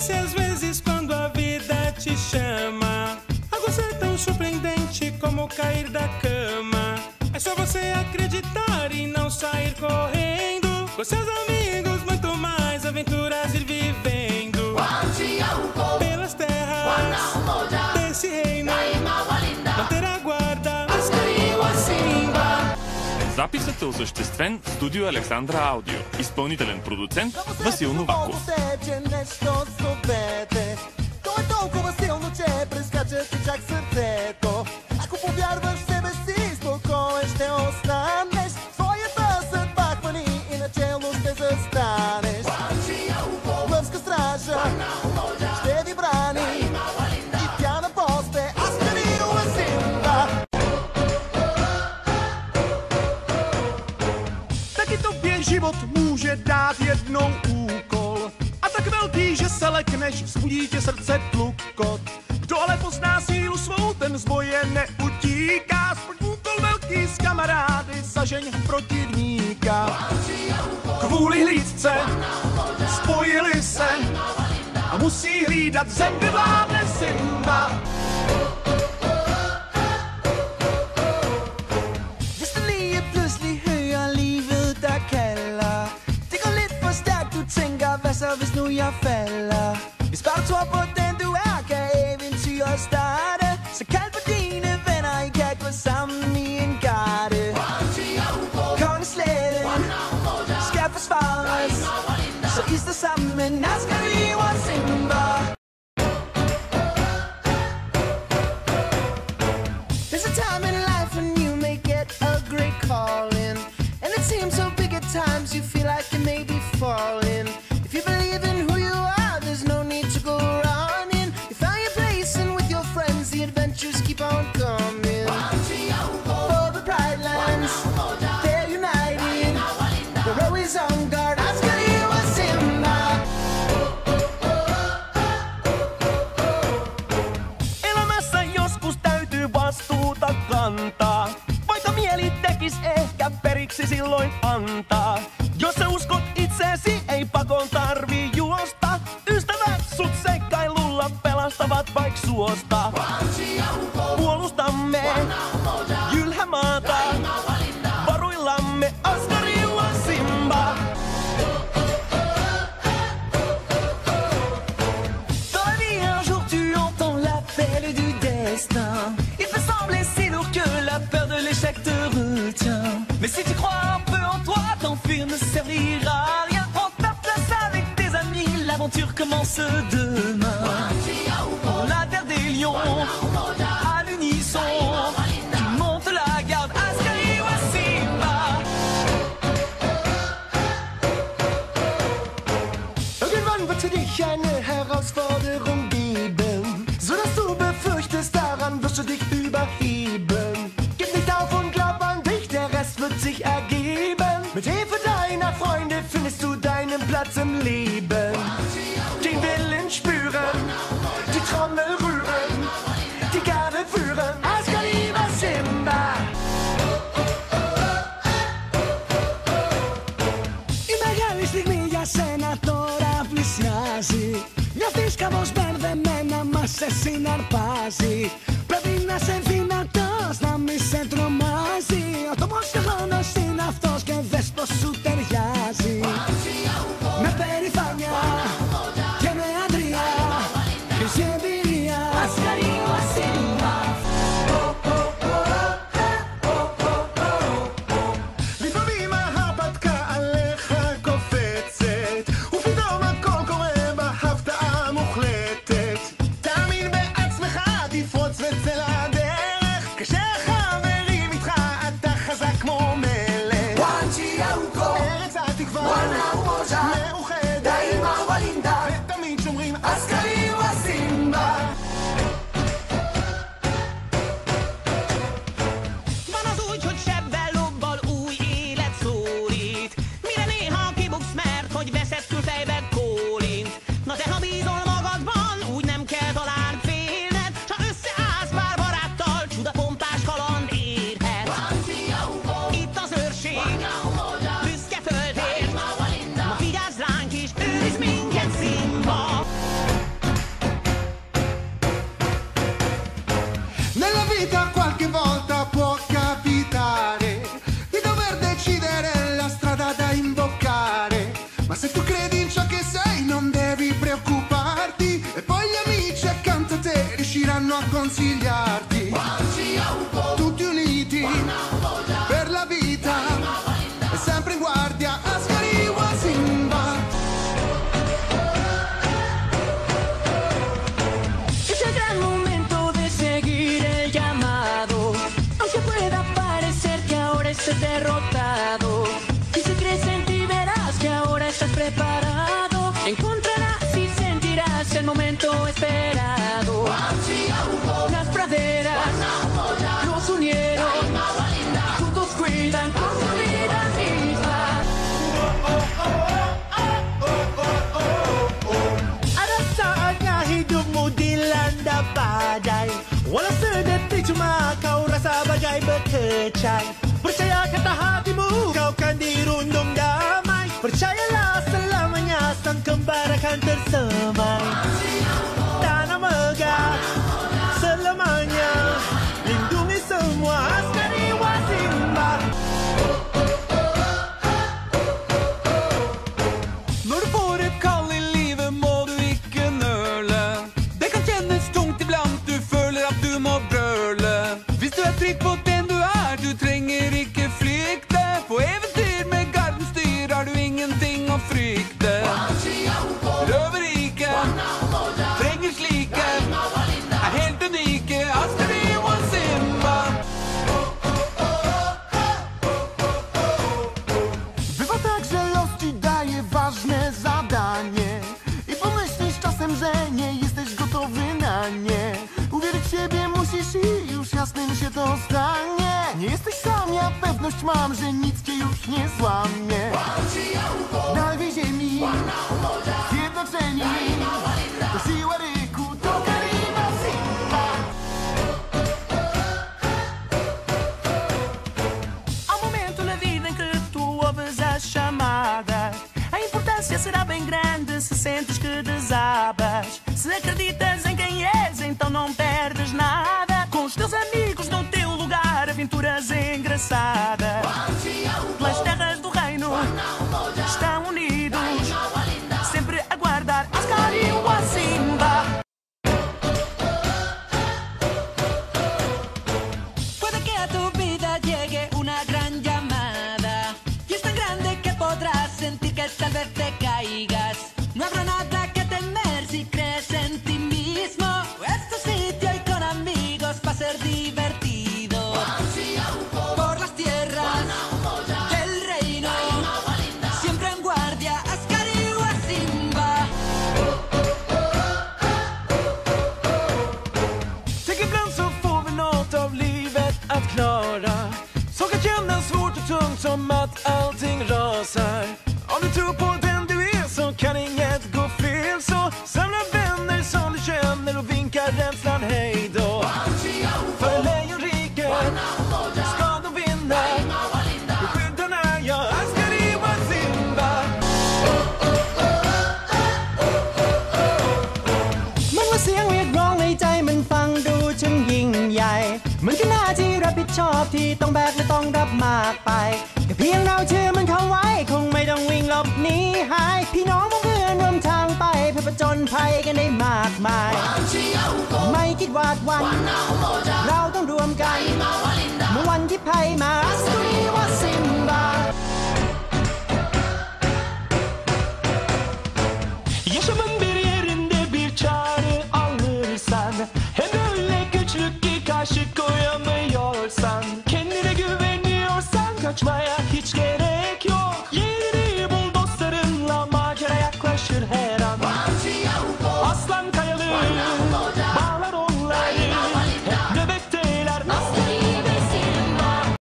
Esquece às vezes quando a vida te chama. Algo ser tão surpreendente como cair da cama. É só você acreditar e não sair correndo. Com seus amigos, muito mais aventuras ir vivendo. Pelas terras desse reino. Manter a guarda. Askari wa Simba. Записът е осъществен в студио Александра Аудио. Изпълнителен продуцент Васил Новаков. То е толкова силно, че прескача ти чак сърцето. Ако повярваш в себе си, спокоен ще останеш. Своята съдба хвани и начело ще застанеш. Лъвска стража ще ви брани и тя на посте Аскари wa Simba. Taky tobě život může dát jednou úkol. A tak velký, že se lekneš, vzbudí tě srdce tlukot. Kdo ale pozná sílu svou, ten z boje neutíká. Splň úkol velký s kamarády, zažeň protivníka. Kvůli hlídce spojili se a musí hlídat zem, kde vládne Simba. Hvis du lige pludselig hører livet, der kalder. Det går lidt for stærkt, du tænker, hvad så hvis nu jeg falder? Hvis bare du tror på den du er, kan eventyret starte. Så kald på dine venner, I kan gå sammen i en garde. Kongeslætten skal forsvares, så I står sammen, Askari wa Simba. There's a time in life when you may get a great calling, and it seems so big at times you feel like you may be falling. If you believe in who you are, there's no need to go running. You found your place, and with your friends the adventures keep on coming. For the Pride Lands, they're united, they're always on guard. Askari wa Simba. Elämässä joskus täytyy vastuuta kantaa, vaikka mieli tekis ehkä periksi silloin antaa. Jos sä uskot itseesi, ei pakon tarvii juosta. Ystävät sut seikkailulla pelastavat vaik suosta. Puolustamme jylhä maata, varuillamme Askari wa Simba. Dans la vie, un jour tu entends l'appel du destin. Il peut sembler si lourd que la peur de l'échec te retient. Mais si tu crois un peu en toi, t'enfuir ne servira à rien. Prends ta place avec tes amis, l'aventure commence demain. Pour la terre des lions, à l'unisson, tu montes la garde, Askari wa Simba. Irgendwann wird für dich eine Herausforderung geben, sodass du befürchtest, daran wirst du dich überheben. Gib nicht auf und glaub an dich, der Rest wird sich ergeben. Mit Hilfe deiner Freunde findest du deinen Platz im Leben. Den Willen spüren, die Trommel rühren, die Garde führen, Askari wa Simba. Η μεγάλη στιγμή για σένα τώρα πλησιάζει. Νιώθεις κάπως μπερδεμένα, μα σε συναρπάζει. Πρέπει να είσαι δυνατός, να μη σε τρομάζει. Ο τόμος και χρόνος είναι αυτός και δες πως σου ταιριάζει. Με περηφάνεια και με αντρία, χρυσή εμπειρία, Askari wa Simba. לפעמים ההרפתקה עליך קופצת, ופתאום הכל קורה בהפתעה מוחלטת. תאמין בעצמך, תפרוץ וצא לדרך, כשהחברים איתך אתה חזק כמו מלך. ארץ התקווה מאוחדת, ותמיד שומרים Askari wa Simba. Van az úgy, hogy sebben lobbal új élet szólít. Mire néha kibuksz, mert hogy veszed külfejbe kólint. Na de ha bízol magadban, úgy nem kell talán félned. Ha összeállsz pár baráttal, csuda pompás kaland érhet. Itt az őrség, derrotado. Si se crees en ti verás que ahora estás preparado. Encontrarás y sentirás el momento esperado. Las praderas los unieron, juntos cuidan con su vida misma. Ada saatnya hidupmu dilanda badai. Walau sedetik cuma kau rasa bagai berkecai. Percaya kata hatimu kau kan dirundung damai. Percayalah selamanya sang kembar akan tersemai. Tanah megah selamanya lindungi semua askari Wasimba. Når du får et kall i livet må du ikke nøle. Det kan kjennes tungt iblant, du føler at du må brøle. Hvis du er trygg på den du er, du trenger ikke flykte. På eventyr med gardens dyr har du ingenting å frykte. Røverike trenger slike, er helt unike, Askari og Simba. Bywa tak, że los ci daje ważne zadanie i pomyślisz czasem, że nie jesteś gotowy na nie. Uwierzyć w siebie musisz i już jasnym się to stanie. Nie jesteś sam, ja pewność mam, że nic cię już nie złamie. Na lwej ziemi zjednoczeni, to siła ryku, to Karima Simba. Há um momento na vida em que tu ouves a chamada. A importância será bem grande se sentes que desabas. Se acreditas em quem és, então não perdes nada. Com os teus amigos no teu lugar, aventuras engraçadas. Pelas terras do reino estão unidos, sempre a guardar Askari e Wasimba. Puede que a tu vida llegue una gran llamada y es tan grande que podrás sentir que tal vez te caigas. No habrá nada que temer si crees en ti mismo. Es tu sitio y con amigos va a ser divertido. Por las tierras del reino, siempre en guardia, Askari y Wasimba. Tänk ibland så får vi något av livet att klara, som kan kännas svårt och tungt som att allting rasar. Om du tror på den du är så kan inget gå fel. Så samla vänner som du känner och vinka rädslan hej då. För lejonriket ska de vinna. Skyddarna, ja, Askari och Wasimba. มันว่าเสียงเรียกร้องในใจมันฟังดูช่างยิ่งใหญ่เหมือนกับหน้าที่รับผิดชอบที่ต้องแบกและต้องรับมากไปแต่เพียงเราเชื่อมันเข้าไว้คงไม่ต้องวิ่งหลบหนีหายพี่น้องของเพื่อนร่วมทางไปเพื่อผจญภัยกันได้มากมายไม่คิดวาดหวันเราต้องรวมกัน